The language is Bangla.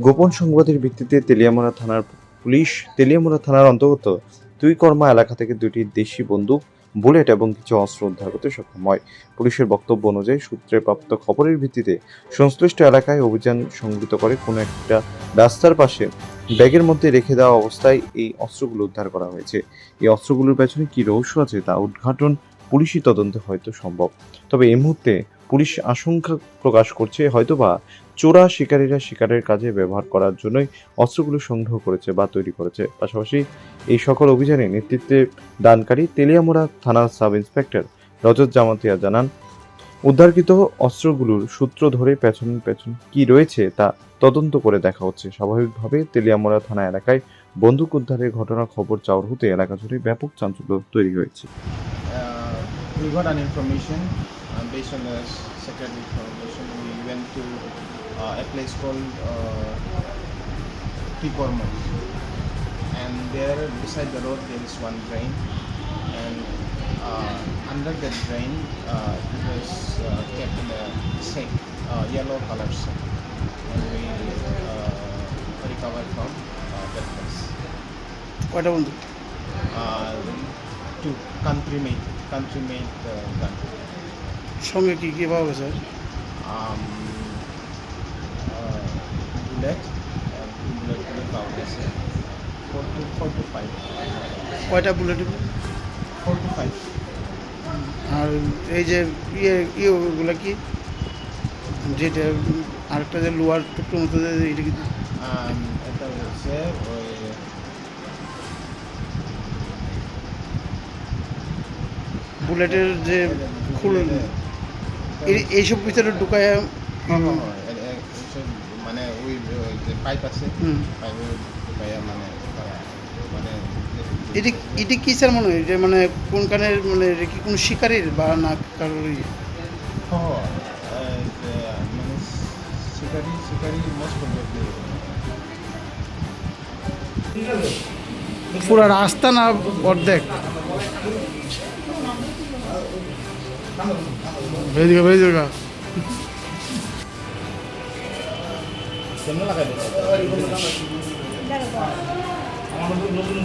গোপন সংবাদের ভিত্তিতে তেলিয়ামুড়া থানার পুলিশ তেলিয়ামুড়া থানার অন্তর্গত তুইকর্মা এলাকা থেকে 2টি দেশি বন্দুক, বুলেট এবং কিছু অস্ত্র উদ্ধার করতে সক্ষম হয়। পুলিশের বক্তব্য অনুযায়ী সূত্রে প্রাপ্ত খবরের ভিত্তিতে সংশ্লিষ্ট এলাকায় অভিযান সংগঠিত করে কোনো একটা রাস্তার পাশে ব্যাগের মধ্যে রেখে দেওয়া অবস্থায় এই অস্ত্রগুলো উদ্ধার করা হয়েছে। এই অস্ত্রগুলোর পেছনে কি রহস্য আছে তা উদ্ঘাটন পুলিশি তদন্তে হয়তো সম্ভব। তবে এই মুহূর্তে পুলিশ আশঙ্কা প্রকাশ করছে হয়তোবা চোরা শিকারীরা শিকারের কাজে ব্যবহার করার জন্যই অস্ত্রগুলো সংগ্রহ করেছে বা তৈরি করেছে। পাশাপাশি এই সকল অভিযানে নেতৃত্বে দানকারী তেলিয়ামুড়া থানার সাব ইন্সপেক্টর রজত জামাতিয়া জানান, উদ্ধারকৃত অস্ত্রগুলোর সূত্র ধরে পেছন কি রয়েছে তা তদন্ত করে দেখা হচ্ছে। স্বাভাবিকভাবে তেলিয়ামুড়া থানা এলাকায় বন্দুক উদ্ধারের ঘটনা খবর চাউর হতে এলাকা জুড়ে ব্যাপক চাঞ্চল্য তৈরি হয়েছে। We got an information based on the secondary information. We went to a place called Tikormo, and there beside the road there is one drain, and under that drain it was kept in a sack, yellow color sack, and we recovered from that place. কয়টা বন্ধু? To country made gun. সঙ্গে কি কি পাওয়া গেছে? Bullet পাওয়া গেছে 4 to 5. কয়টা বুলেট? 4 to 5. আর এই যে ওগুলো কি, যেটা আরেকটা যে লোয়ার টুকরো মতো এটা কি? এটা হচ্ছে ওই বুলেটের যে খুল এইসব ভিতরে ঢুকায় মানে ওই যে পাইপ আছে, পাইপের ঢুকাইয়া মানে এটি কি স্যার মনে হয় যে মানে কোনখানের মানে কি কোনো শিকারীর বা না কারোর? মানে শিকারি মোস্ট প্রবলেবলি পুরো রাস্তা না অর্ধেক? ভেজে কেমন লাগাই আমার নতুন